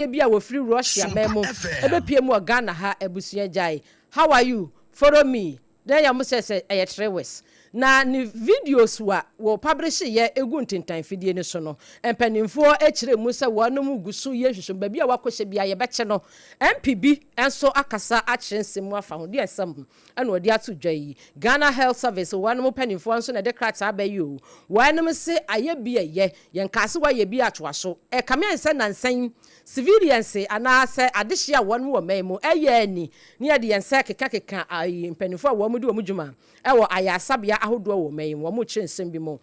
Ebia we free Russia memo. Ebe PM Ghana ha ebusua jai. How are you? Follow me. Then ya must say a trewes. Na ni videos wo publish ye egu ntintan fidie ni so no empanimfo ekire mu se wonu mu gusu ye hwehwe baby a wakohye bia ye beche no MPB enso akasa akyensem afa ho de ensam ana odi ato dwai Ghana Health Service wonu mu panimfo enso na de krata abayi o wonu se aye bia ye yenkase wa ye bia atwaso e kame ense nansan civilians ana se adehye a wonu wo memu eye ani ne ye de yense keka ayi mpanimfo a wo mu de wo mu dwuma ewo ayasabia ahodo wo mayin wo mu kyensem bi mo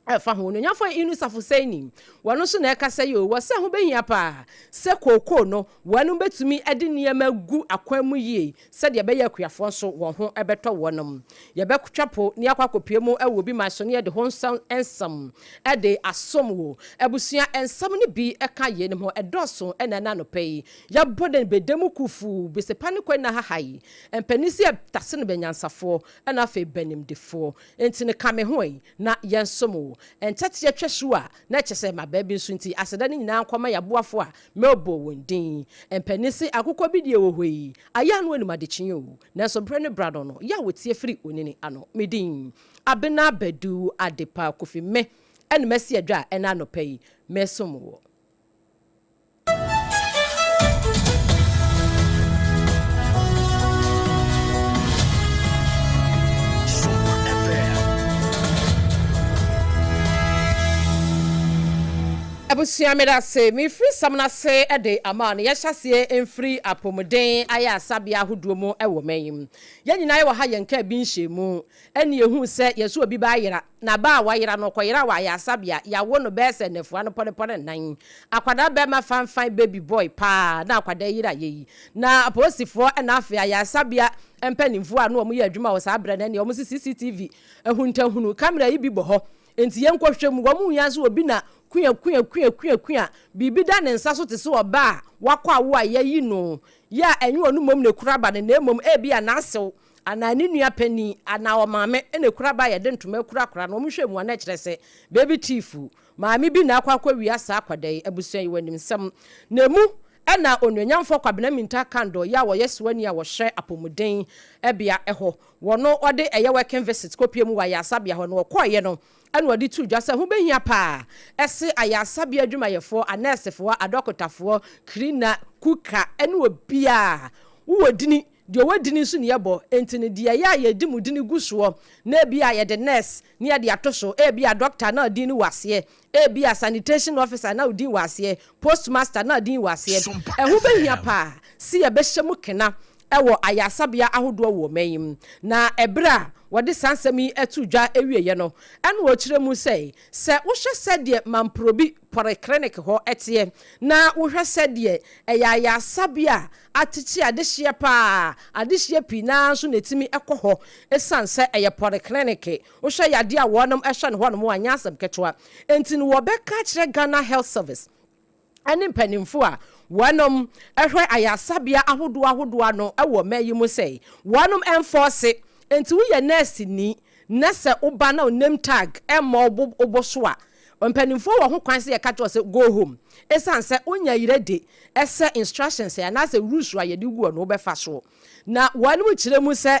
efa ho no nyafo inu safo seni wono so na ekasa yo wo se ho behia pa se kokoo no wono betumi ede niam gu akwan mu yie se de be yakuafo so wo ho ebeto wonom ye be kutwapo ne akwakopie mu ewo bi ma so ne de ho ensam ede asom wo ebusua ensam ne bi eka ye ne ho edoso ena na no pei ya boden bedemu kufu besepa ne kwa na hahai empanisi tase no benyansafo ena fe benim defo enti ne kame hoyi na yensom entati atwasu a na kyese ma ba bi nso nti aseda ne nyina akoma yaboafo a mebo wondin empanisi akokɔ bi de wo hoi aya no anima de kyenye o na so bre ne brado no ya wotie firi onini ano medin ABENA BADU ADEPA KWOFIE me ene mesi adwa ena no pai mesom wo Abusia me da se me free samna se ede amane ya hyase emfiri apomuden aya asabia ahodo mu ewo mayim ya nyina ye wo ha yenka bi nhemu ene ehu se yeso obi ba yira na ba wa yira no koyira wa ya asabia ya wo no be se nefu ano pone nan akwada be ma fanfan baby boy pa na akwada yira yeyi na aposifo na afa ya asabia empanimfo a no omu ye adwuma wo sa abre na ne omu CCTV ehuntahunu camera yi bi bo ho enti yenkwohwem wo mu yanso obi na kuya bibi da ne nsa so te se oba wakwa wo ayi no ya enwe onu mom ne kuraba ne mom bia na asew ana ni nua pani ana o maame ene kuraba ye de ntoma kura no omhwemu na kyerese baby tifu maame bi na akwa wi asa akwadai abusua yi wanim sam na mu ana onwanyamfo kwabena minta kando ya wo yeswani a wo hye apomuden bia eho wono ode eye working visit kopie mu wa ya asabia ho no koye no ana odi tu dwa se ho behia pa ese aya asabia adwumayefo anesefo adokotafo cleaner kuka ene obia wo dini de wadini so ne yebo entini de ya yedi mudini guso na bia ye de nurse ne ya de atoso bia doctor na odi ni wase bia sanitation officer na odi wase postmaster na odi wase ho behia pa si ye behyemu kena ewo ayasabia ahodo wo mayim na ebra wode sansami atudwa ewieye no ene wo kire mu sei se wo hwe sede mamprobi pore clinic ho etie na wo hwe sede ayasabia atichi adehye pa adehye pina so netimi ekoho esanse eye pore clinic wo hwe yade a wonom ehwe ne ho no anya asem ketwa enti no wo beka kire Ghana Health Service ene mpanimfo a wonom ehwe ayasabia ahodo no ewo mayimu sei wonom enforce enti wo ye nurse ni nurse oba na name tag emo oboso a mpanimfo wo ho kwan se ye catch us go home esanse onya yirede ese instructions ya na se rules a ye di gu no obefa so na wonom kire mu se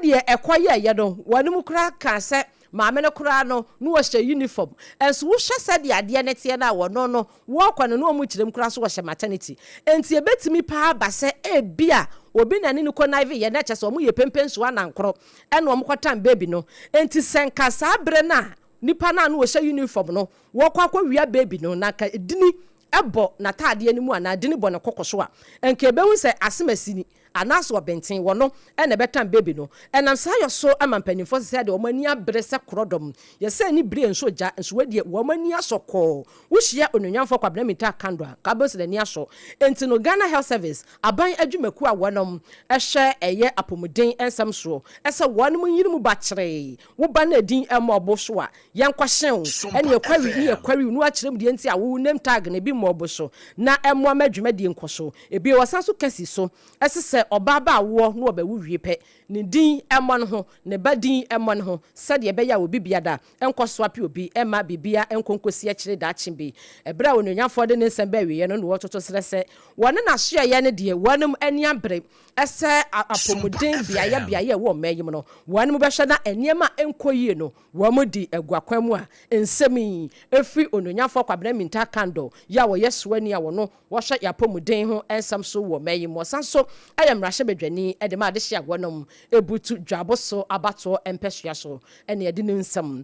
de ekoye ye no wonom kura kan se maame no kura no no wo hye uniform enso wo hye sede ade ne tie na wo no wo kwa no omu kire mu kura so wo hye maternity enti ebetimi pa ba se bia obi na ni connive ye na kyese omu ye pempenso anankro ene omu kwatam baby no enti senka sa bre na nipa na no wo hye uniform no wo kwa wia baby no na ka dini ebo na taade ani mu ana dini bo ne kokoso a enke be hu se asemasini anaso obenten wono ene betam baby no enam sa yoso amampanifo se de omani abre se krodom ye se ni bre enso ja enso wadie omani asoko wo hia onunyanfo kwabena mita kando ka bo se de ni aso enti no Ghana Health Service aban adwumaku a wonom ehye eye apomuden ensam so ese wonom yirimu ba kire wo ba na din emobo so a yenkwahyen ene yekwari nu a kirem de enti a wo name tag na bi mobo so na emo amadwuma de nkoso ebi wasan so kasi so ese se obaba wo no obawu wiepe ne din emmon ho ne badin emmon ho said ye beya obi biada enkoso api obi emma bibia enkonkosi akire da chimbe ebra ononyafo de ne nsem ba wiye no no wototo serese wone na hye ye ne de wonem ani abre ese apomuden biaye wo mayim no wonem be hwe na eniema enkoyie no wo modi aguakwan mu a ensemi efi ononyafo kwabena minta kando ya wo yeswani a wo no wo hwe yapomuden ho ensam so wo mayim wo sanso ayemrahye bedwani e de ma de hye agwonom ebutu dwaboso abato empesua so ene ede ne nsam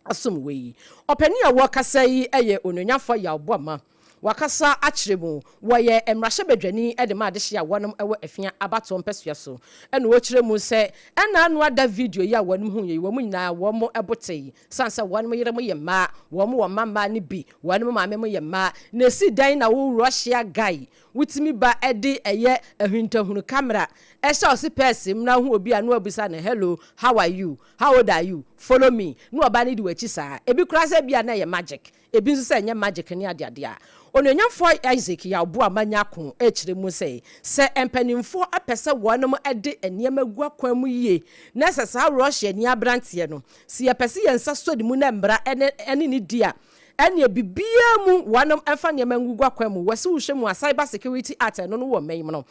asom wei opani a wo kasa yi eye ononyafo ya oboama wakasa achiremu woye emrahye bedwani e de ma de hye agwonom ewo afia abato empesua so ene wo kiremu se ena anu ada video ya wonom hu yi wo mu nyina wo mo ebotei sansa wonom yeremu ye ma wo mo mama ne bi wonom maame mo ye ma na si dan na wo Russia guy wutimi ba ede eye ahwintahunu camera esha osi person na hu obi anu abisa na hello how are you how old are you follow me no oba ni di wachi saa ebi kura se bia na ye magic ebi nso se nye magic ni ade a ononyamfo Isaac ya obo amanya kon ekiremu se empanimfo apese wonom ede eniema gua kwan mu yie na sesa Russia ni abrantie no si ye pese ye nsa so di mu na mbra ene ni dia ene bibia mu wonom emfa niema ngugua kwan mu wase wo hwemu a cyber security act no wo mayim no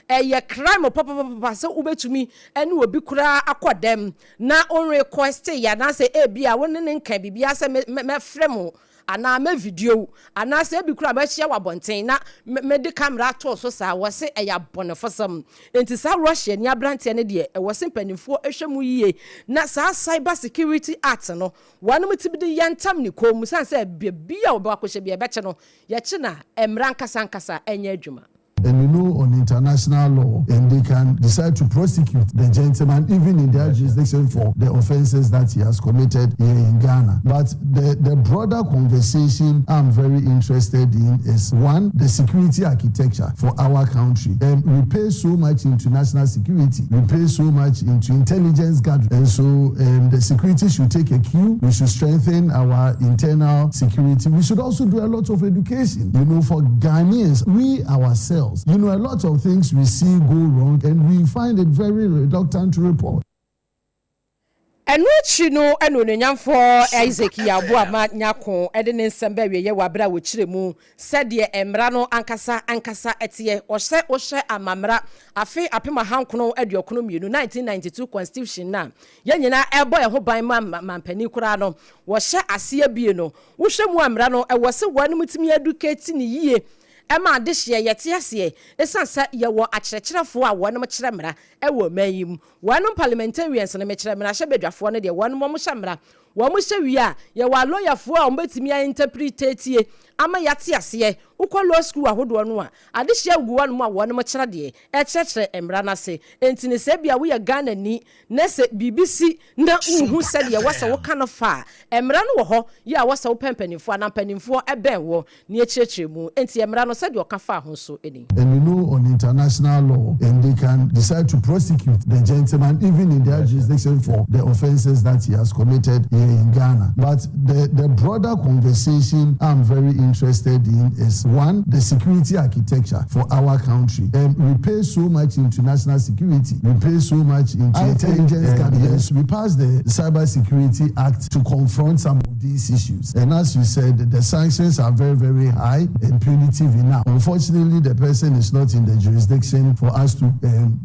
eye crime papa se ubetumi ene obi kura akodem na on request ya na se ebia wonne nka bibia se me fremu ana me video ana se bi kura ba hia wabonten na me de camera to so sa wo se eya bonefosam enti sa Russia ni abrante ne de e wo se mpanimfo ehwemu yie na sa cyber security act no wonom tibide yantam ni ko mu san se bia wo ba kwhye bia be che no ye che na emra nkasa enya adwuma. And you know, on international law, and they can decide to prosecute the gentleman even in their jurisdiction for the offenses that he has committed here in Ghana. But the broader conversation I'm very interested in is, one, the security architecture for our country. And we pay so much into national security. We pay so much into intelligence gathering. And so the security should take a cue. We should strengthen our internal security. We should also do a lot of education. You know, for Ghanaians, we ourselves, you know, a lot of things we see go wrong and we find it very reluctant to report. Enu chino enu nyamfo Isaac ya bo amanya kon ede ne nsamba wiye wabra wo kiremu sede emra no ankasa etiye ohye amamra afi apema hankono aduokono mienu 1992 constitution na yanyina ebo ho ban mampani kura no wo hye ase bie no wo hwe mu amra no ewo se wanum timi educate ni yie ema de hye yete ase esansa ye wo akyerɛkyerɛfo a wonom kyerɛmra ewo mayim wonom parliamentarians ne mekyerɛmra hye bedwafo ne de wonom mo hyɛmra wo mo hye wi a ye wa lawyerfo a ombetimi a interpretate ama yate ase ukọ law school ahodo no a ade hye aguwa no a wonom kyerɛ de kyerɛkyerɛ emra na se enti ne se bia wo ye Ghana ni na se BBC na uhu se de wasa wo kana fa emra no wo ho ye a wasa wo pempanifo na mpanimfo eben wo ne kyerɛkyerɛ mu enti emra no se de okafa ho so eni. And you know, on international law, and they can decide to prosecute the gentleman even in their jurisdiction for the offenses that he has committed here in Ghana. But the broader conversation I'm very interested in is, one, the security architecture for our country. And we pay so much into national security. We pay so much into intelligence gathering. Yes, we passed the Cyber Security Act to confront some of these issues. And as you said, the sanctions are very, very high and punitive enough. Unfortunately, the person is not in the jurisdiction for us to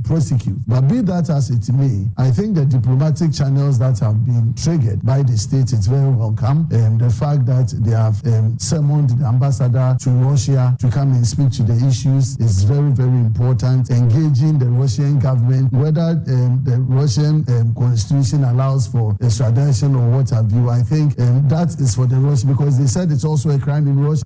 prosecute. But be that as it may, I think the diplomatic channels that have been triggered by the state is very welcome. The fact that they have summoned the ambassador to Russia to come and speak to the issues is very, very important. Engaging the Russian government, whether the Russian constitution allows for extradition or what have you, I think that is for the Russian, because they said it's also a crime in Russia.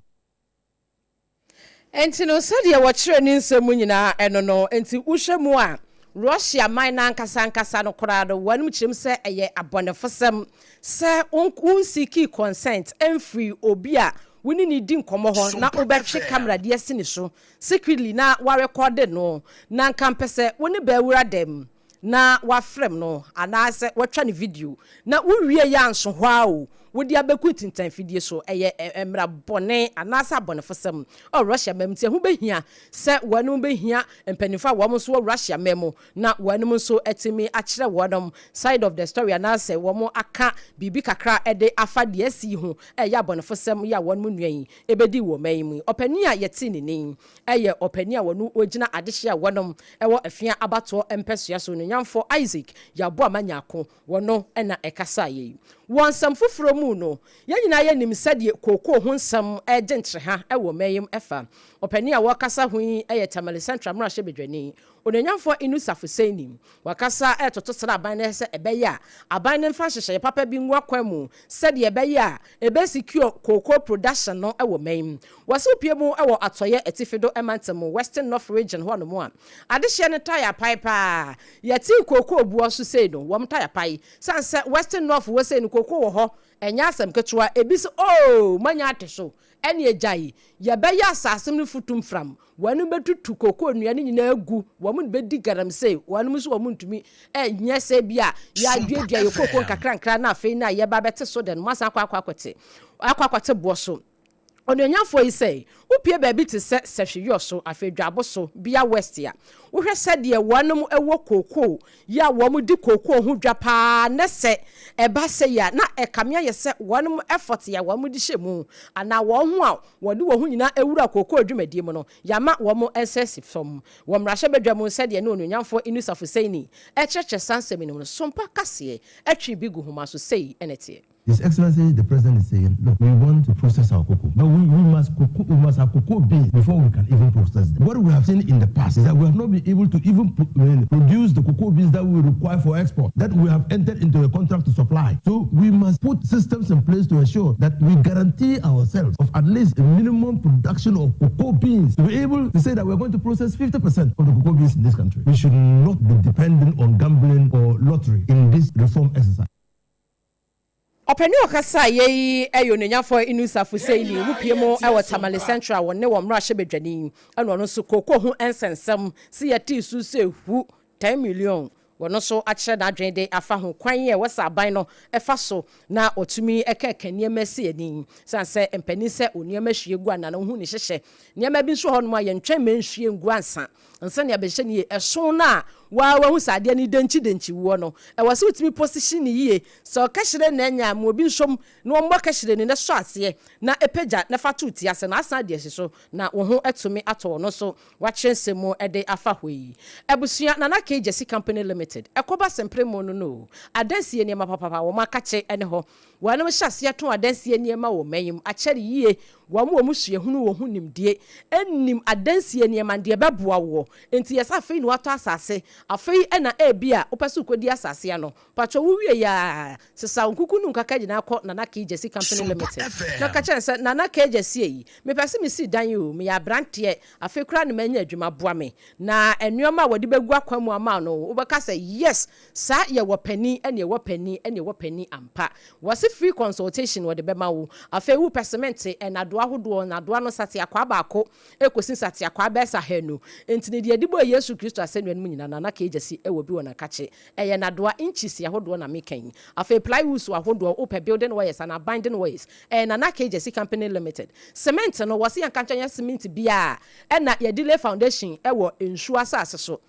Enti no said ye watchre ni nsemu nyina eno no enti uhwemu a Russia man na nkasa no korado wanum chim se eye abonefosem se unsiki consent emfree obi a wini ni di nkomo ho na obetwe camera de asini so secretly na wa record no na nkampese woni ba wura dem na wa frame no ana se watwa ni video na uwie ya nso hwa o wodi abeku tintan fidie so eye emra bone anasa bone fosem o Russia mem tie ho behia se wanum behia empanifa wo so Russia memo na wanum so etimi akire wodom side of the story anasa wo aka bibi kakra ede afa de asi ho eye bone fosem ya wanum nuan ebedi wo mayimu opani a yeti nini eye opani a wonu ogina adehia wodom ewo afia abato empesua so nyamfo Isaac ya bo amanyako wono na ekasa ye wonsam fufuro mu no yanyina ye nim sade koko ho nsam egentre ha ewo mayim efa opani a wakasa hu eye Tamale Central mra hye bedwani onanyamfo inu safuseni wakasa etoto sra aban na se ebeya aban ne mfa hyehye papa bi nwa kwamu sade ebeya secure koko production no ewo mayim wase opiemu ewo atoye etifido emantem Western North region ho no mo a adehye ne tire pipe yeti koko obuo so sei no wom tire pipe sanse Western North wo sei no koko wo ho enya asem ketua ebiso manya ateso ene ejai ye beya asasem no futum fram wanu betutu koko nuane nyina agu wom bedi garam sei wanu so wom ntumi enya se bia ya duadua ye koko kakra na afei na ye ba bete so den masa akwakwate bo so onanyafo yi sei upie ba bi te se sehwe so afedwabo so bia west ya wo hwe se de wanum ewo koko ya wom di koko ho dwa pa ne se eba se ya na ekamia ye se wanum effort ya wom di hyemu ana wo ho a wode wo ho nyina ewura koko adwumadie mu no yama wom ensesi from wom rahye bedwam se de ne onanyafo inusafo sei ni echeche sansemi no sompa kase etwi bigu homa so sei enete. His Excellency, the President is saying, look, we want to process our cocoa, but we must have cocoa beans before we can even process them. What we have seen in the past is that we have not been able to even produce the cocoa beans that we require for export, that we have entered into a contract to supply. So we must put systems in place to ensure that we guarantee ourselves of at least a minimum production of cocoa beans to be able to say that we're going to process 50% of the cocoa beans in this country. We should not be dependent on gambling or lottery in this reform exercise. Openi okasa ye eyonanyafo inusafo sei ni wupiemo ewo Tamale Central wonne wo mra hye bedwani eno no so koko ho ensensem si yati su se hu 10 million wono so akire na adwen de afa ho kwan ye wasa aban no efa so na otumi ekeka niema si ani sanse empani se oniema hwie gu ana no hu ni hyehye niema bi so ho no ma ye ntwe menhwie ngu ansa nsa ne abehye ni eso na wa hu sade ni denchi wo no wase utimi position ni ye so kahire na nya mo bi nsom no mo kahire ni na so ase na epeja na fatu ti ase na asa de so na wo ho etumi ato no so wa kyensemo ede afa hoyi ebusua na KJC Company Limited ekoba sempremo no adansie ni mapapa wo makache ene ho wana mo hyase ato adansie ni ma wo mayim akyere yiye wo mo sue hunu wo hunimdie ennim adansie ni ma de beboa wo enti yesa fe ni wato asase afei ena ebia opesu kodi asase ano pacho wuwie ya sesa nkuku nu nkaka gina akọ na KJC Company Limited na ka chense na KJC yi me pese me si dan yo me ya brantie afei kura ne manya adwuma boa me na enuoma wodi begu akwamu ama no obeka say yes sa ye wopani ene wopani ampa wase free consultation wodi bema wo afei wu persement enado ahodo na do no sate akwa baako ekosin sate akwa besa hanu enti de adibo Yesu Kristo asenu enu nyina na KJC ewo bi wona kache eye na doa inches ya hodo na mekan afei plywood so ahodo open building wires and binding wires na KJC Company Limited cement no wase yan kancha cement bia na ye delay foundation ewo ensu asase so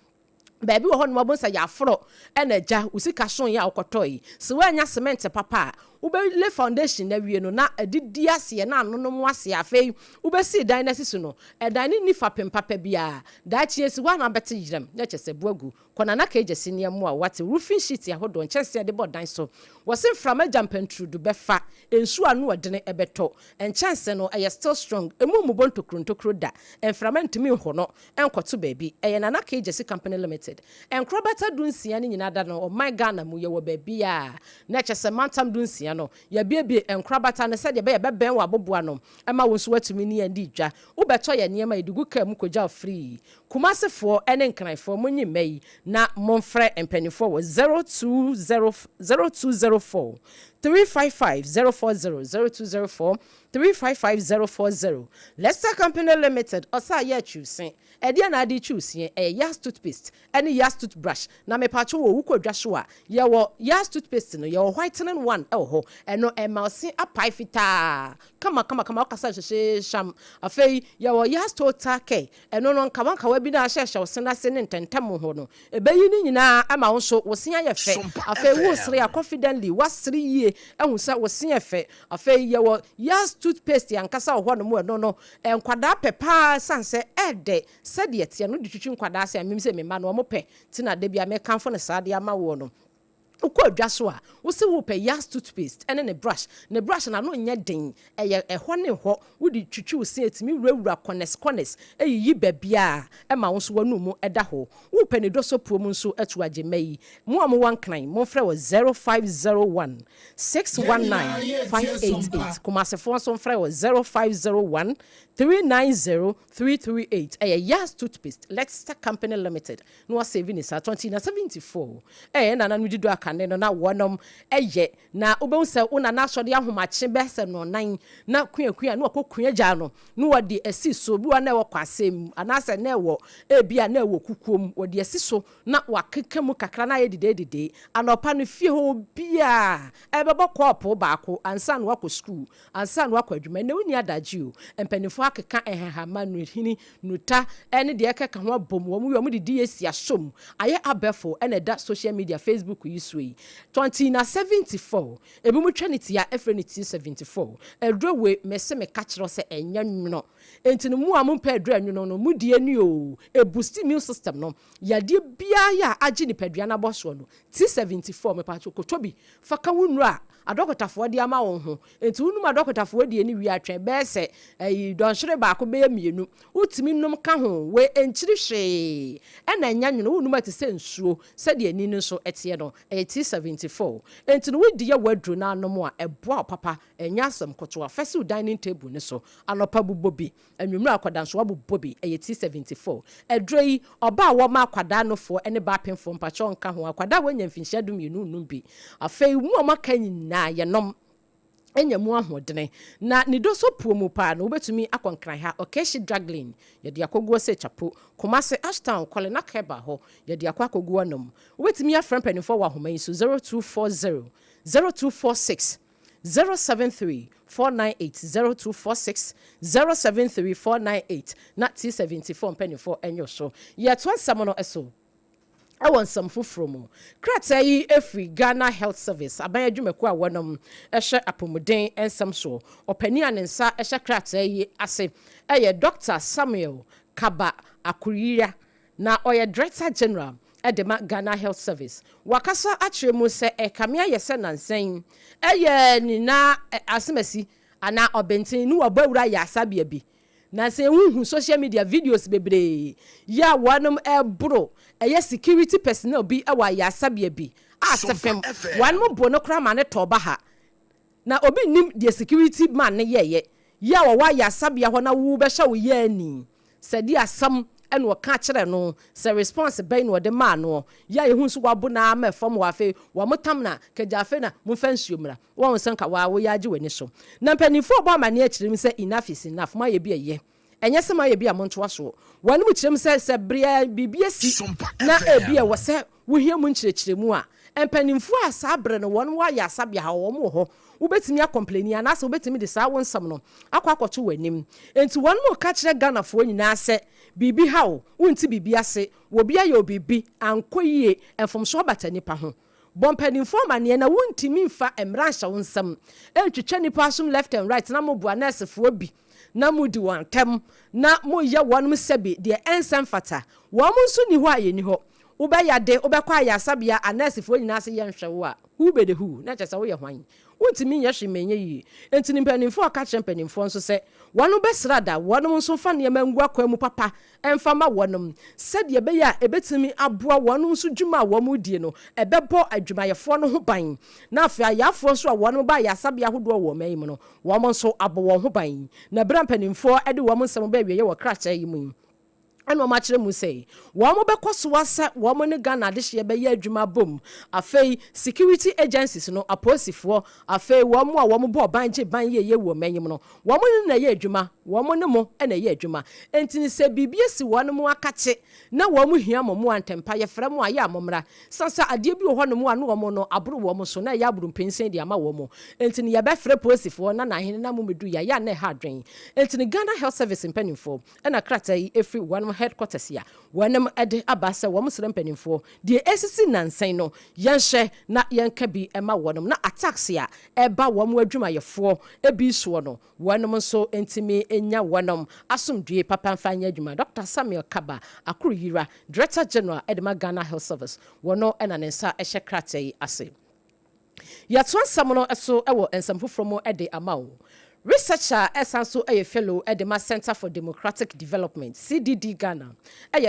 baby wo ho no mabonsa ya afro na ja usika so ya okotoi se wanya cement papa ube le foundation na wie no na adidi ase na anonom ase afei ube si dan na sisu no dan ni fa pempapa bia da chie si wa na bete yiram na chese buagu kona na KJC ne mu a wate roofing sheet ya hodo nchese de bodan so wose frama jampentru du befa ensu anu odene ebeto enchese no still strong emu mu bonto krontokro da enframa ntimi ho no enkoto baby na KJC Company Limited enkrobata dunsia ni nyina da no my Ghana mu ye wo baby a na chese mantam dunsia no ya biebie enkrabata ne se de be ben wa boboa no ema wo so watumi ni andi dwa wo beto ye niema idugu ka mu koja free kumasefo ene nkranfo munyi mai na monfre empanifo wo 0204 355 040 Leicester Company Limited osa ya choose ede na adi choose Yas toothpaste any Yas toothbrush na me pacho wo ukodwa so a ye wo Yas toothpaste no ye whitening one ho ho eno emausi apai fita kama okasa hwehwe sham afei ya wo yas total care eno no nka wanka wa bi na hwehwe osena se ne ntentem ho no ebeyi ni nyina ama wo so wo sen ya fe afei wo sere ya confidently wasere yie ehu sa wo sen ya fe afei ya wo yas toothpaste yankasa ho no mo eno no enkwada pepa sanse ede sede tie no ditwitwi nkwada ase amim se mema no mo pe tina de bia me kanfo ne saade ama wo no ukọ adwaso a wo se wo pe yas toothpaste ene ne brush na no nya den eye ehọ ne ho wo di twitwi wo se etimi wurawura corners eyi babia e ma wo so wanu mu eda ho wo pe ne doso pro mu nso etu agemayi mo am wan kran mo frɛ wo 0501 619 588 Kumasefo so frɛ wo 0501 390 338 yas toothpaste let's start company limited no saving is 2074 na no dido akane no na wonom na obehu se una na so de ahomache bese no nan na kuakua na okokua gya no no wode asi so bi wa na wo kwasem anase na wo ebia na wo kukuom wode asi so na wakeka mu kakra na yedide anopa no fie ho bia ebebo kopo baako ansa no wako school ansa no wako adwuma na woni adagye o empanifo akeka ehehama no hini nuta ene de ekeka ho bom wo mu de esi asom aye abefo ene da social media Facebook yiswe 2074 ebi mu twaniti ya efrenity 74 edrowe mese me kachiro se enya nwono entinu mu ampa edro anwono no mu die ni o e boost immune system no yade bia ya agi ni padua na boso no T74 me pa chokotobi faka wunu a adokotafo de ama won ho enti wunu adokotafo de ni wi atwen be se don hwere ba ko be mienu utimi num ka ho we enchiri hwe ena enya nwono wunu ma te se nsuo se de ani nso etie no T74 enti no wudi ya wadru na anom a eboa papa enya asem koto afese dining table ne so anopa bubobi anwumra akwada nso wabubobi T74 edroi oba wo ma akwada no fo ene ba penfo mpacho nka ho akwada wanya mfinhia du mienu num bi afei mu amaka nyina yenom enyamu ahodene na nidoso puomu pa na obetumi akonkran ha okeshi dragline yede akoguo se chapo Kumase Ashtown kwale na keba ho yede akoguo nom obetumi afrem penifo wa homan so 0240 0246 073 498 0246 073 498 na T74 penifo enyo so ye to samono eso I want some food from Kratay every Ghana Health Service. Abaya Jumekwa wanum Esha Apomuden and some so. Opinion and sa Esha Kratay ase. Dr. Samuel Kaba Akuria na oya Director General Edema Ghana Health Service. Wakasa atremu se kamia yese nansɛn. Nina asemesi ana obentin nu obawura ya asabia bi. Na se hu social media videos bebre ya wanum bro security personnel bi wa ya sabia bi asefem wanum bo no kra ma ne toba ha na obi nim the security man ne ye ya wa ya sabia ho na wu be hya wo ye ani sedi asam ene wo ka kire no se response ben wo de man no ya ye hu so wabo na ma fam wa fe wo motam na kaja fe na mu fansuomra wo nsanka wa wo ya age wani so na mpanifo obo ma ne akire mi se enough is enough ma ye bi ye enye se ma ye bi amonto aso wani mu kirem se bria bibia si na ebia wo se wo hia mu nkirekiremu a empanimfo asabre no won wa ya asabia ha wo mo ho ubetimi acomplaini anase ubetimi de sa wonsam no akwakoto wanim enti won mo ka kire Ghana fo nyina se bibi ha wo unti bibi ase wo bia ye obibi ankoyie enfomso batani pa ho bompanimfo mane na wuntimi mfa emransha wonsam entwetwa nipa asum left and right na mo bua nurse fo bi na mudi wan tem na mo ye wonum sebi de ensem fata wo mo nso ni ho aye ni ho ubeyade ubekwa aya sabia anesifo nyina se ye nhwewo a hu be de hu na kyesa wo ye hwan untimi ye hwemenye yi entini mpanimfo aka kyempanimfo nso se wonu besrada wonum nso fa ne mangu akwamu papa emfa ma wonum sede be ya ebetimi aboa wonum nso dwuma wo mu die no ebebo adwumayefo no ho ban na afia yafo nso a wonum ba ya sabia hodo wo mayim no wo mo nso abo wo ho ban na bra mpanimfo ede wo mo nsem ba wie ye wo kracha yi mu and what much them say. One more because was woman ne Ghana this year by year Juma boom. A fay security agencies no opposite for a fay one more banje ye woman you know. Woman in a year Juma, woman no more and a year Juma. And tin say BBS one more catch it. Now one here more and tempire from my yamra. Sansa a debu one more no mono abru woman so na yabrum pinsen the ama womo. And tin ya befre positive for nana hina mumu do ya ne hard drain. And tin Ghana Health Service in penning for and a crater every one headquarters here. When ede abasa wo srem panimfo de esisi nansan no yenhye na yenka ema wonom na attacks ya eba wo adwumayefo ebi so no wonom so entimi enya wonom asomdue papa mfanya adwuma Dr. Samuel Kaba Akuru Yira Director General Edema Ghana Health Service wono ena nensa ehye kratai ase yatwan samono eso ewo ensamfo from ede amawo researcher esanso a fellow at the Center for Democratic Development CDD Ghana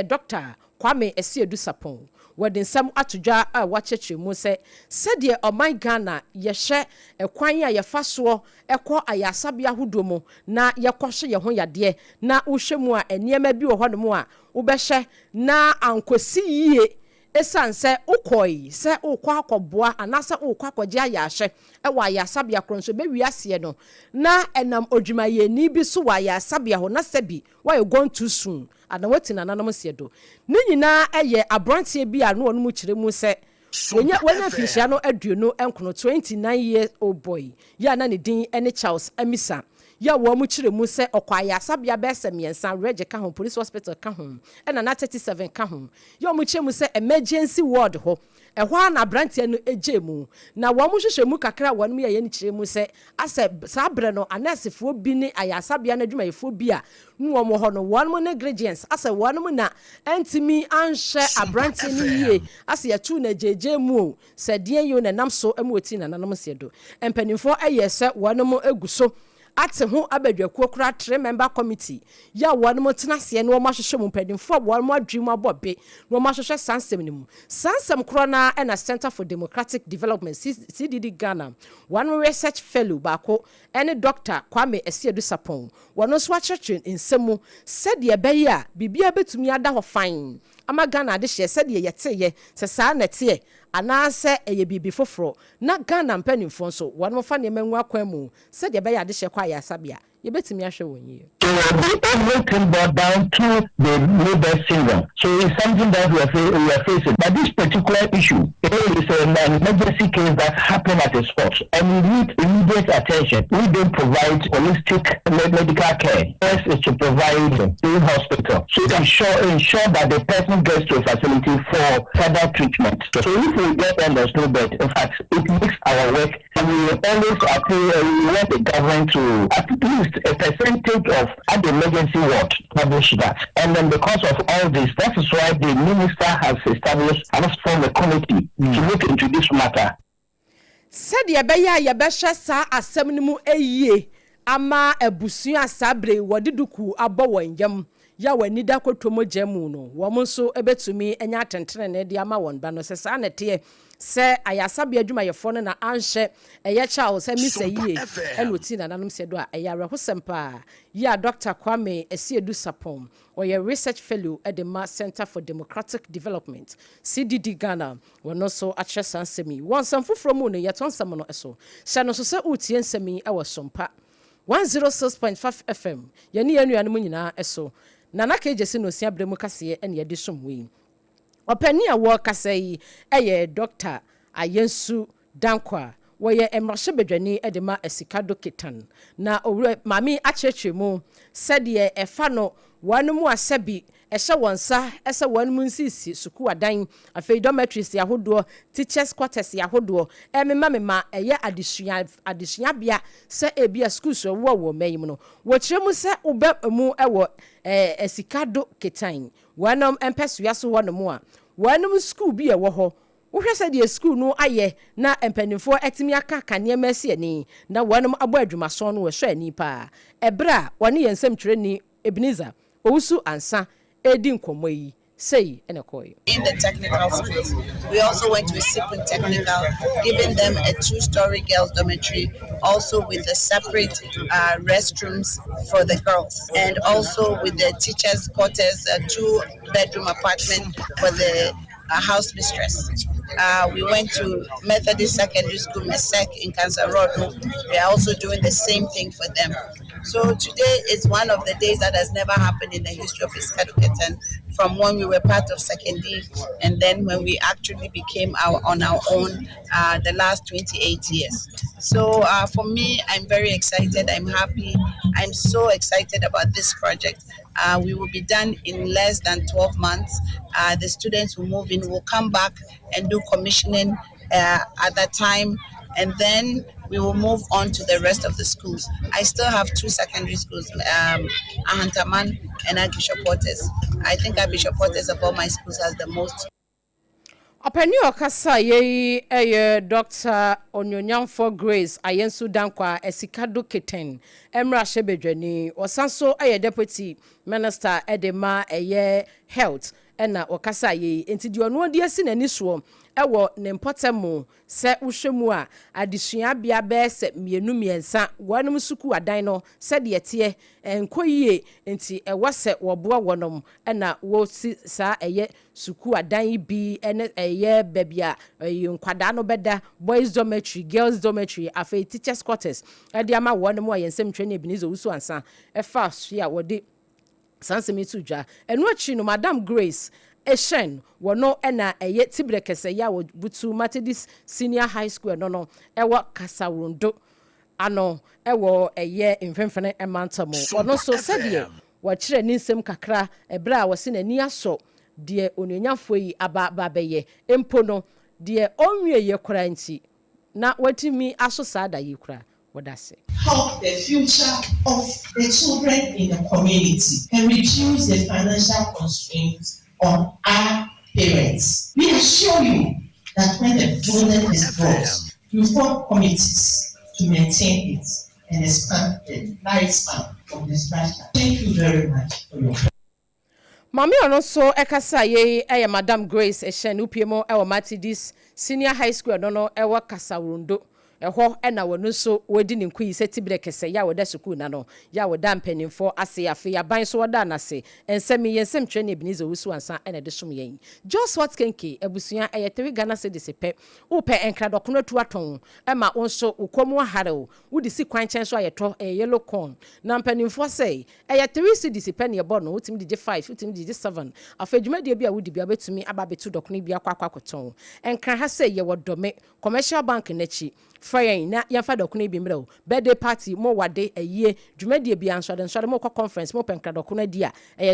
Dr. Kwame Esiedu Sapon wording some atujwa a wacheche mu se said o my Ghana yehye ekwan ya yefaso ekọ ayasabia hudomo na yekohye ye ho yade na wohwemu a eniema bi wo hono a wobehye na ankosi yie esanse ukoi se ukwa akọboa anasa ukwa akọje ayahye ewa ayasabia kronso be wiase no na enam odwumaye ni bi so wa ayasabia ho na sebi why you gone too soon and wetin nananom siedo ni nyina eye abrantie bi a no onu mu kire mu se wenya fihia no aduonu enkono 29 years old boy ya na ne din ene Charles Amisa ya wo mu kire mu se okwaya sabia bese miensa rege ka ho police hospital ka ho ena na 37 ka ho ya mu kire mu se emergency ward ho ehwa na brantie no ejemu na wo mu hwehwe mu kakra wo no ye ni kire mu se ase sabre no anesefo bi ni ayasabia na dwumayefo bi a nwo mo ho no wo no negligence ase wo no na antimi anhye abrantie ni yie ase ya tu na jejemu se die yo na nam so emoti na nanom sedo empanimfo ayese wo no eguso ate ho abadwakuo kura 3 member committee ya wonmo tenase ne wo mahwehwe mu padimfo wonmo adwemu abobe no mahwehwe sansem ne mu sansem kro na na Center for Democratic Development CDD Ghana one research fellow bako ene Dr. Kwame Esiedu Sapon wono so achechwe nsemu said ye be ya bibia betumi ada ho fan ama Ghana de hye said ye yeteye se saa na te anase eye bibi foforo na Ghana mpanimfo nso wono fa ne manwu akwan mu said ye be ya de hye kwa ya sabia ye betumi ahwe wonyi everything brought down to the labor syndrome. So it's something that we are facing. But this particular issue is an emergency case that happened at a spot, and we need immediate attention. We don't provide holistic medical care. First is to provide in hospital. So ensure that the person gets to a facility for further treatment. So if we get them, there's no bed. In fact, it makes our work. And we always we want the government to at least a percentage of at the emergency ward publish that. And then because of all this, that is why the minister has established and has formed a committee to look into this matter. Said Yabaya Yabasha sa assemnimu eye ama ebusuya sabre wadiduku abawan yam ya wanida kotomo jemu no womonso ebetumi enya atentrene ne de ama won ba no se sa nete se ayasabe adwuma yefo no na anhye eye Charles Amisa yie eloti na nanom se do a eye rehosempa ya Dr. Kwame Esiedu Sapon oye research fellow at the Center for Democratic Development CDD Ghana wono so ache sansemi wonsam foforo mu no yetonsam no eso se no so se utie nsemi e wo SOMPA 106.5 FM yeni yanuanom nyina eso nana kejesi no sia bremu kase ene yede somwe opani a wo kase yi eye Dr. Ayensu Dankwa woye emrahye bedwani edema esikado ketan na owre mami achechemu sede efa no wanu asabi ehye wonsa ese wanu nsisi suku adan afei dormitories yahodo teachers quarters yahodo mema eye adesua bia se ebia schools wo mayim no wo kiremu se ube mu ewo esikado ketan wanum empesua so wonu a wanum school bi ewo ho wohwe se de school no aye na empanifo etimi aka kane masi ani na wanum abo adwumaso no wo hwe ani pa ebra woni yensem twere ni Ebenezer owusu ansa edi nkomo yi say enekoi. In the technical schools, we also went to a Cyprian technical, giving them a 2-story girls' dormitory, also with a separate restrooms for the girls, and also with the teachers' quarters, a 2-bedroom apartment for the house mistress. We went to Methodist Secondary School, Mesek in Kansarodo. We are also doing the same thing for them. So today is one of the days that has never happened in the history of Iskaduketan, from when we were part of Secondary and then when we actually became on our own the last 28 years. So for me, I'm very excited. I'm happy. I'm so excited about this project. We will be done in less than 12 months. The students will move in, will come back and do commissioning at that time, and then we will move on to the rest of the schools. I still have 2 secondary schools, Ahantaman and Bishop Portes. I think Bishop Portes of all my schools has the most. Openi okasa ye Dr. Onyonyamfo Grace ayensu dankwa esikado keten emra shebedwani osanso deputy minister edema health ena okasa ye enti di ono odi asi nani so ewo ne mpotemu se wohwemu a adesua bia be se mienu miensa wanum suku adan no se de tie enkoyie enti ewo se woboa wonom ena wo si sa suku adan bi ene babia nkwada no beda boys dormitory, girls dormitory, afa teachers quarters ade ama wonom a yensem twene ebinizo wusu ansa efa so ya wode sansemi tudwa enu achi no Madam Grace Eshen wono ena tibre kese ya wo butu Methodist Senior High School no ewo Kasawundo ano ewo mfemfene emantamo wono so sedie wo kire ni nsem kakra ebra wo se nani aso de ononyafo yi aba beye empo no de onwie ye kora nti na watimi aso sada yi kora wodase help the future of the children in the community and reduce the financial constraints on our parents. We assure you that when the budget is brought, you form committees to maintain it and expand the lifespan of the structure. Thank you very much for your Mami ono so ekasa ye Madam Grace Eshen upiemo ewo Methodist Senior High School no ewo Kasawundo eho ena wono so wodi ne nkuyi setibre kese ya woda school na no ya woda mpanimfo ase afi ya ban so woda na se ensem yensem twene ebinizo wusu ansa ena de som yen just what kenke ebusua eyetwe Ghana cedis pe upe enkradokono tu aton ema wonso ukomu hare wudi si kwanchen so ayeto yellow corn na mpanimfo se eyetwe cedis pe ne ebo no utimi di 5 utimi di 7 afadwuma de bia wudi bia betumi aba betu dokono bia kwakwakoton enkra ha se ye wodome commercial bank nachi Friday na yafa dokono bi mreo birthday party mo wade aye dwumadie bi ansode mo conference mo penkra dokono dia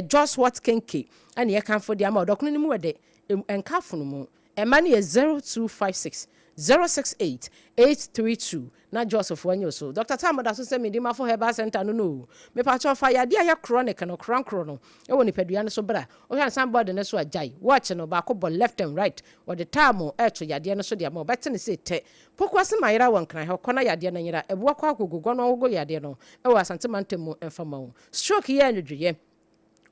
just what kenke ani ye kanfo dia ma dokono ni mu wade enkafo no mu ema ne 0256 068 832 na Joseph wanyo so Dr. Tamoda so se medima for herbal center no me pa cho fa yade ya chronic no krankro no e woni padua no so bra o han somebody no so ajai watch no ba ko left and right or the time e to yade no so dia mo bete ne se te pokwase mayira won kan he kona yade no nyira ebu akwa agogogo no ogo yade no e wa asante mantem emfama wo stroke ye ndweye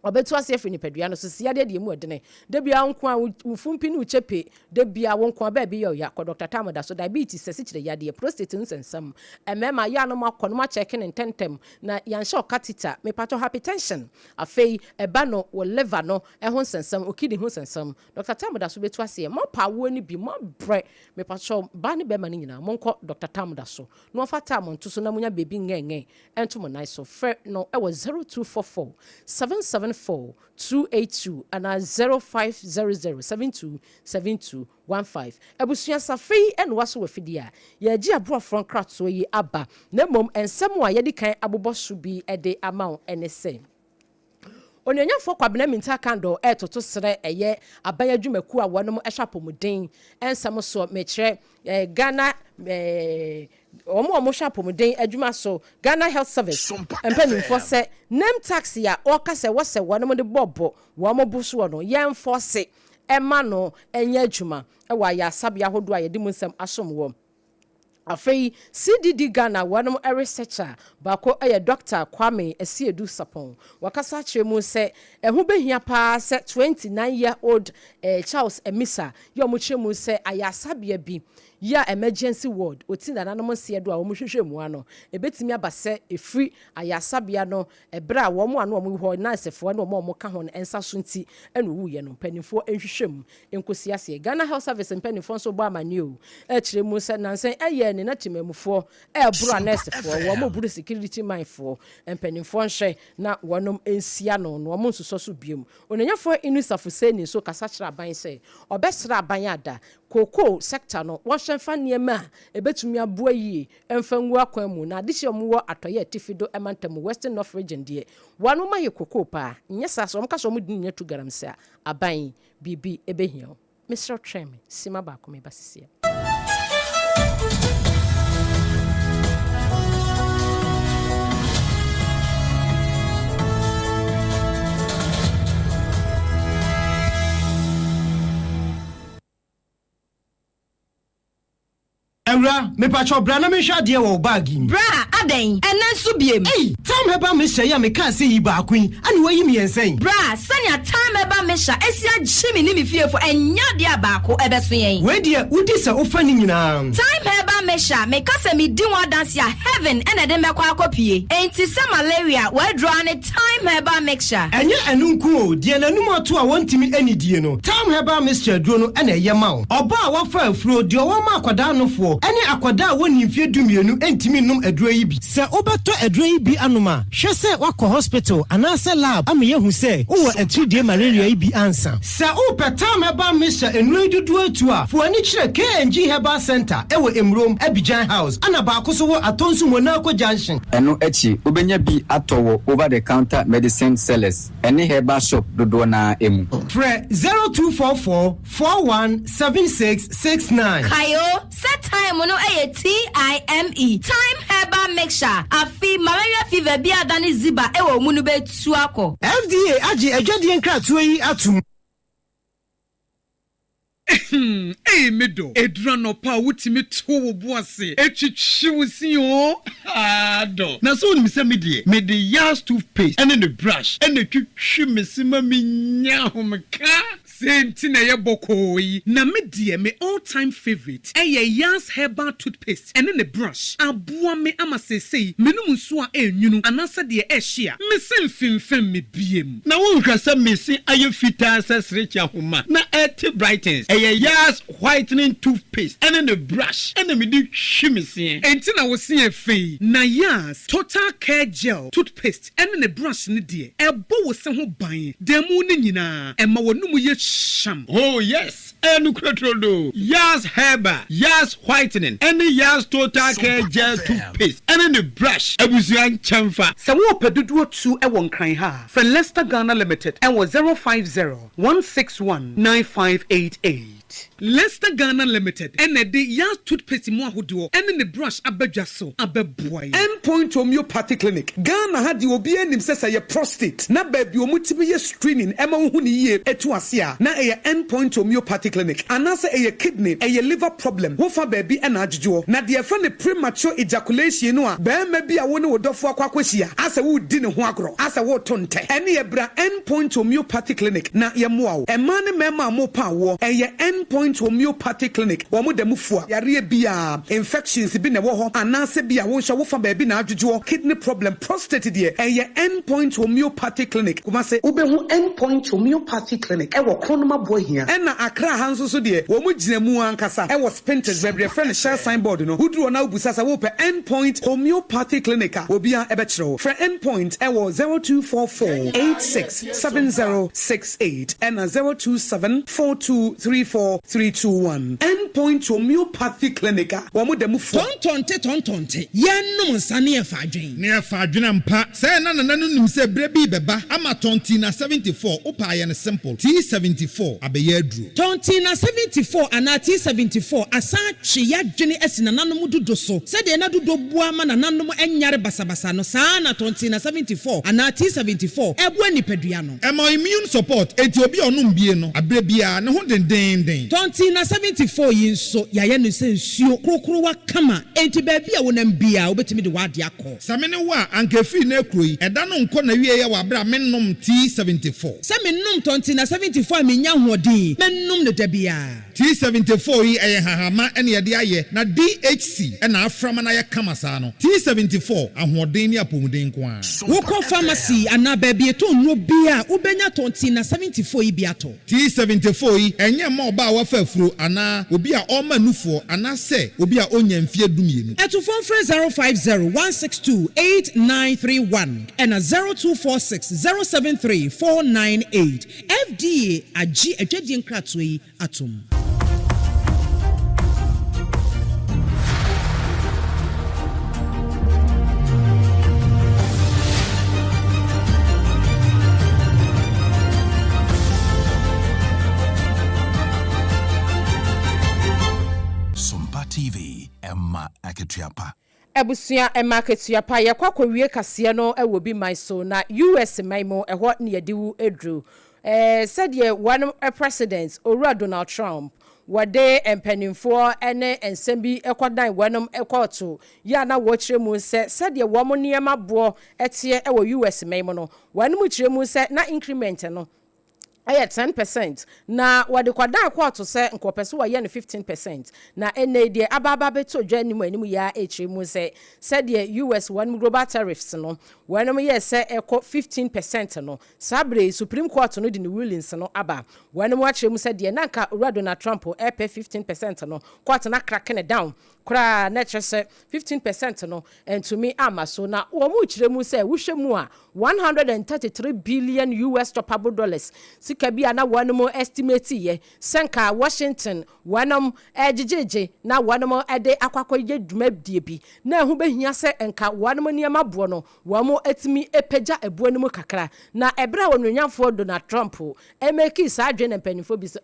obetu ase afri ni padua no so siade de mu odene de bia nko a ufumpi ni uchepe de bia wonko ba bi ya ko Dr. Tamoda so diabetes se kire yade prostate nsensam emema ya no makọ no ma check in tentem na yansho catheter me pato hypertension afei eba no wo liver no ho nsensam okidi ho nsensam Dr. Tamoda so betu ase mo pawo ni bi mo bre me pato ba ni be ma ni nyina monko Dr. Tamoda so no fata mo nto so na munya bebi ngengen ento mo nice so fre no e was 0244 774 282 and 0500727215 ebusua safei en waso wafidia ye gi abro front craft so yi aba na mom ensem a ye di kan aboboso bi ede amount enese Onyonyamfo kwabena minta kando toto sere eye abaya dwumaku a wonom ehwapomuden ensem so mekire Ghana omo hwapomuden adwuma so Ghana Health Service empanimfo se name tax ya okase wose wonom de bobo womo buso no yemfo ema no enya adwuma ewa ya sabia hodo a yedi munsem asom wo afei CDD Ghana wanum researcher bako Dr. Kwame Esiedu Sapon wakasa chemu se ehu behia pa se 29-year-old Charles Emisa yomu chemu se ayasabia bi ya emergency ward otina nanom siedo a omuhwehwe mu ano ebetimi abase efri ayasabia no ebra wo mo ano omu ho nasefo no mo ka ho ensa so nti enu wuye no panifo enhwehwe mu enkosiase Ghana Health Service panifo so bo amani o kire mu se nansen ne na timamufo bro nesefo wo mo buru security mindfo panifo nhwe na wonom ensia no no mo nsoso so biem onanyafo inusafo se ni so kasa kira ban se obesra ban ada koko sector no wɔhwɛfa niema ebetumi aboa yie emfa ngu akwan mu na adihye omwo atoye tifido emantam Western North region de wanu ma ye koko pa nyesa so omka so omudin nya tu garam se aban bibi ebehia Mr. Treme sima ba ko me basisia Ewra, me pacho bra na me hwa de wo bag yi. Bra, aden, enen so biem. Hey, time heba me hwa ya me kan se yi ba akun. Ane wayi me yensen. Bra, sanya time heba me hwa esia gyimi ni me fiefo enya de abako ebeso yen. We de udi se ofa ni nyina. Time heba me hwa, me kase me di one dance ya heaven ene de mekwa akopie. Enti se malaria, we draw ne time heba mixture. Enye enu nku o, de nanum ato a wontimi ani die no. Time heba mixture duro no ene ye ma wo. Oba a wafa afuro de wo ma akwada no fo. Ene akwada woni mfie dumienu entimi num aduro yi bi. Se obeto aduro yi bi anoma, hwe se wakọ hospital anase lab ame yehu se wo atridie malaria yi bi ansa. Se o petam heba mixture enu dudu atu a, fo ani kire KNG Herbal Center ewo Emrom Abidjan House. Ana ba akoso wo atonsu Monaco Junction. Eno echi obenya bi atowo over the counter medicine sellers. Ene herbal shop dodo na emu. Fre 0244 417669. Kayo, set time no TIME. Time herbal mixture. Afi malaria fever bi adani ziba ewo munu be tuako. FDA aji ejadi enkratu yi atum. Medo edrano pa wutimi to wo boase etwitwiwusi o ado na so ni se me de yas toothpaste and the brush and the twitwi mesima menya homka senti na ye bokoyi na me de me all time favorite yas herbal toothpaste and the brush aboa me amasesei menum nso a enwunu anasa de ehia me semfimfem me biem na wo hwasa mesi aye fita sesrecha homa na eti brightens yas whitening toothpaste and the brush and the midi shimisi enti na wo se afei na yas total care gel toothpaste and the brush ni de ebo wo se ho ban demu ni nyina ema wonum ye sham. Oh yes, enu krotrodo yas herbal yas whitening and the yas total care gel toothpaste and the brush abusuan chamfa se wo pedudu tu e won kan ha for Leicester Ghana Limited and was 050-161-9588. Leicester Ghana Limited and the yas toothpaste mo ahodo and the brush abadwa so abeboy Endpoint Homeopathy Clinic Ghana had the obi enim sesa ye prostate na baby omutimi ye screening ema hu ni ye etu ase a na ye Endpoint Homeopathy Clinic anase ye kidney ye liver problem wo fa baby na adjujo na de fa ne premature ejaculation no a be ma bi a wo ne wodofo akwakwahia ase wo di ne ho agro ase wo tonte ene ye bra Endpoint Homeopathy Clinic na ye moa wo ema ne mema mo pa wo ye Endpoint Homeopathy Clinic wo mo demufo yare bia infections bi ne wo ho anase bia wo hwa wo fa baby na adjujo kidney problem prostate de ye Endpoint Homeopathy Clinic kuma se ubehu Endpoint Homeopathy Clinic e wo kronoma boy hia e na Accra hanso so de wo mo gina mu ankasa e wo Spinters bebre friend share signboard no huduro na ubusasa wo pe Endpoint Homeopathy Clinic a obia e be kire for Endpoint e wo 0244867068 and 0274234321 Endpoint Homeopathy Clinic wo mo dem fo tontonte yenum nsane e fa adwen ne e fa adwen ampa say na nanu nim se bre bi beba ama tonti na 74 opa ye ne simple T74 abeye aduro tonti na 74 ana T74 asa twe ya dwene asina nanom dodo so se de na dodo bua ma na nanom enyare basabasa no saa na tonti na 74 ana T74 ebu anipadua no ema immune support eti obi onum bie no abre bia ne ho denden tonti na 74 yin so ya ye no se nsuo krokro wa kama enti ba bia wonam bia obetimi de wade akọ samene wa ankefi na ekroyi eda no nko na wie ye wa bra mennom T74 se mennom tonti na 74 menya hoɔden mennom ne da bia T74 yi eye hahama ene ye de aye na DHC ena aframa na ye kama saa no T74 ahoɔden ni apomuden ko a wokɔ pharmacy ana ba bia to nno bia ubenya tonti na 74 yi bia to T74 yi enye ma oba wa fa afuro ana obi a ɔma nufoɔ ana se obi a onya mfie dumienu eto phone 050-162-8931 and 0246-073-498 FDA agi adwadie nkrato yi atom. SOMPA TV Emma Aketuapa. Ebusia Emma Aketuapa yakwa kowie kase no ewo bi man so na US maimo eho ne yediwu edru. Said ye one president Owura Donald Trump wade empanimfo ene ensembi ekodan wanom ekoto ya na wo kire mu se said ye wo mo niema bo etie ewo US maimo no wanom kire mu se na increment no 10% na wade kwada kwato se nkopese wa ye no 15% na ene de ababa beto dwanimu animu ya mu se said ye US one global tariffs no wanom ye se eko 15% no sabre Supreme Court no di ni rulings no aba wanom wa kire mu said ye nanka Owura Donald Trump pay 15% no court na crack ne down kra na kyerese 15% no entumi amaso na wo mu kire mu se wohwemu a 133 billion US dollars sika na wanom estimate ye senka Washington wanom ejejeje na wanom ede akwakoye dwuma die bi na ehu behia se enka wanom niam abo no wamo etimi epeja ebuanum kakra na ebra wononyamfo Donald Trump emeki sa adwe na mpanifo bi se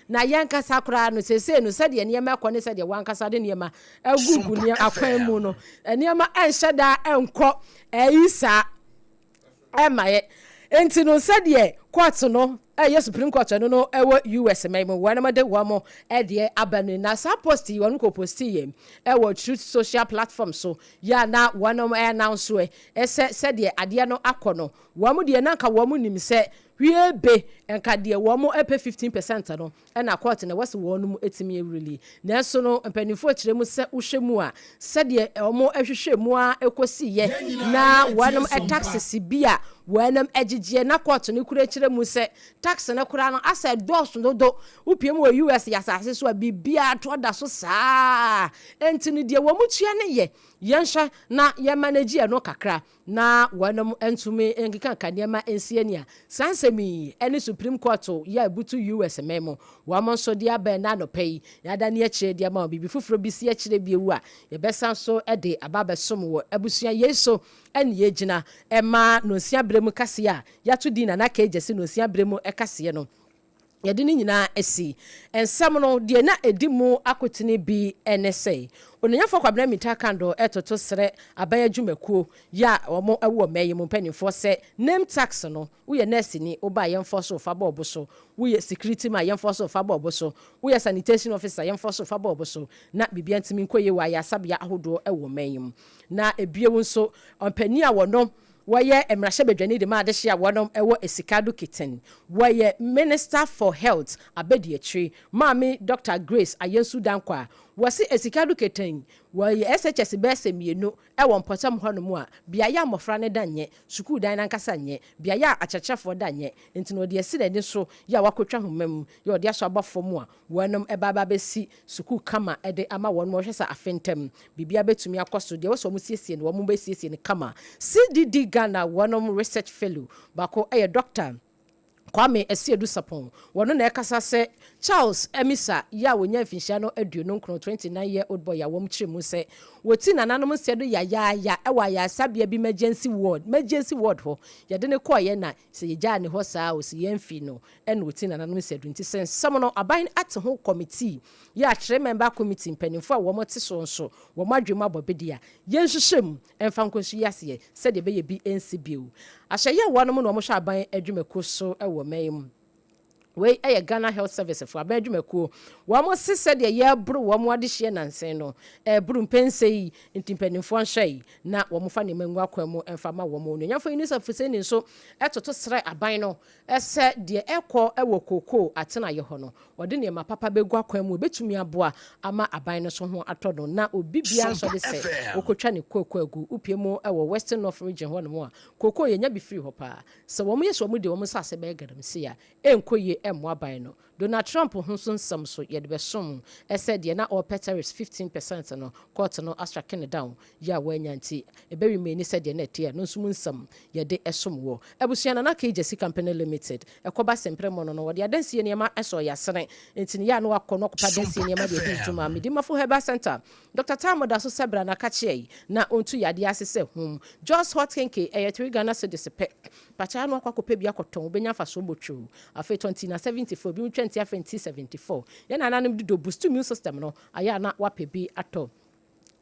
na yankasa kra no sese no sede ye niam akone sede wankasa de niam agugu niam akwan mu no niam enhyeda enko isa emaye enti no sede court no yes Supreme Court no ewo US memo wanamade wamo de abanu na sa post yi wonu ko post yi ewo Truth social platform so ya na wanom announce we said de ade no akono wamo de na nka wamo nim se wie be enka de wamo epe 15% no na court na wase wonu etimi ewrili na so no mpanifo kire mu se uhwemu a said de omo ehwehwemu a ekosi ye na wanom taxes bia wanam egigie na court no kure kire mu se tax na kura no asa dos no do upiem wo US ya asase so bibia to da so saa entini de wo mutua ne ye yensha na ye manage no kakra na wanam entumi enkika kanema ensiania sansemi ene Supreme Court ya butu US memo wamon so dia ben na no pay ya da ne akire dia ma bibi fufuro bi si akire bi ewu a ye besan so ede ababa som wo abusua yeso ene ye gina ema no sia bremu kase a ya to di na kejesi no sia bremu ekase no yɛde ne nyinaa asi ensam no de na edimu akotene bi NSA onanyafo kwabena mita kando etoto sere abaya dwumakuo ya omo ewo meyi mo mpanimfo se name tax no wo ye nurse ni oba yemfo so fa bobo so wo ye security ma yemfo so fa bobo so wo ye sanitation officer yemfo so fa bobo so na bibia ntimi nkoye wa ya sabia ahodo ewo meyi na ebiewu nso ompani a wono waye emrahye bedwani de ma de hye wonom ewo esikado kitten waye Minister for Health abediatri mami Dr. Grace Ayensu Dankwa wasi esikado kitten waye SHS bese mienu ewo mpotam honom a bia ya mofra ne danye sukuu dan nankasa nye bia ya achachafo danye ntino de esi dani so ya wakotwa homam ya ode aso abafom a wonom ebaba besi sukuu kama ede ama wonom hwesa afentem bibia betumi akoso de woso musiesie ne womo besiesie ne kama CDD Ghana wonom research fellow bako doctor Kwame Esiedu Sapon wono na ekasa se Charles Emisa ya wonya finhia no aduonu nkron 29-year-old boy ya wom kyeremu se woti nananom sedo ya ewa ya sabia bi emergency ward ho ya de ne koye na se yegya ne ho saa o se yemfi no ene woti nananom sedo nti sen sam no aban at ho committee ya kyerɛ member committee mpanimfo a womote so nso womadwema bobedia yenhyehyem emfa nkonsu yase se de be ye bi NCBO ahye ye wonom no mo hwa aban adwumako so ewo mayim we Ghana Health Service for abedwumako wo mo sese de ye bro wo mo ade hye nansen no bro mpense yi ntimpanimfo anhwai na wo mo fa ne mangu akwa mu emfa ma wo mo no nyafo ni safuse ni so etoto sere aban no ese de ekọ ewo koko atena ye ho no wode ne ma papa begu akwa mu betumi aboa ama aban no so ho atodo na obi bia so de se okotwa ne koko agu upie mu ewo Western North region ho no mo a koko ye nya bi free ho pa se wo mo yeso mo de wo mo sase be gadam se ya enkoye emwaban no Donald Trump ho so nsam so ye de besom said ye na all peteris 15% no court no astra ken down ya wanyanti ebewi me ni said ye na tie no nsum nsam ye de esom wo ebusia na KJC Company Limited ekoba sempre mo no wo de adansie ne ma eso ya sene entini ya no akono kopa dansie ne ma de hintuma medima fo Herbal Center Dr. Tamoda so sebra na kache na ontu yade asese hum just hot kenke 3 Ghana cedis pe pacha no akwakopa bi akoton obenya fa so botwu afa 2074 bi 2074 yana nanim do boost immune system no aya na wapebi ato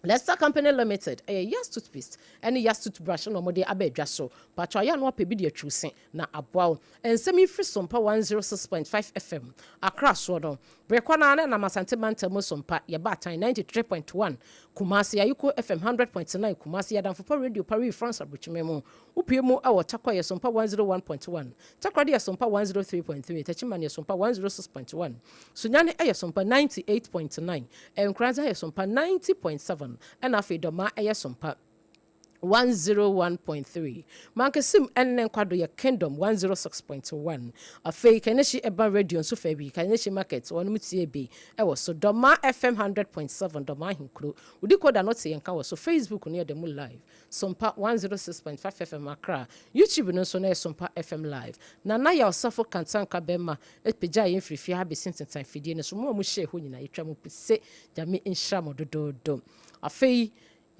Leicester Company Limited yes toothpaste any yes toothbrush no mo de abedwa so patwa ya no wapebi de atwusen na aboa ensemi free Sompa 106.5 FM Accra so no brekwana na Masante Manta mo Sompa ye batan 93.1 Kumasi Ayuko FM 100.9 Kumasi Adamfo Radio Paris France abuchimemo upiemu awo takwa ye Sompa 101.1 takwa de Sompa 103.3 tachimani ye Sompa 106.1 sunyane ye Sompa 98.9 enkranza ye Sompa 90.7 and afi doma ye Sompa 101.3 Mankesim enen kwado ya Kingdom 106.1 afei kaneshi eba radio so fa bi kaneshi market wonu mutie bi ewo so Doma FM 100.7 Doma hinkro udi koda not yenka wo so Facebook ne dem live Sompa 106.5 FM Accra YouTube no so na Sompa FM live na ya osafo kantanka bema epeja yen frifia ha besintentan fidie ne so mo hye ho nyina yetwa mo pese jame nhra mo dododo afei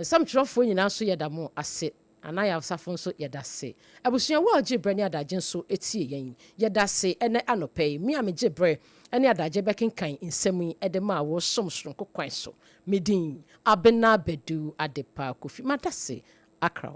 some trofo nyina so yeda mo ase anaya asafo so yeda se abusua wo age bre ne adaje so etie yen yeda se ene anopai mi amege bre ene adaje bekenkan nsem ede ma wo somsronko kwan so medin Abena Badu Adepa Kwofie madase Accra.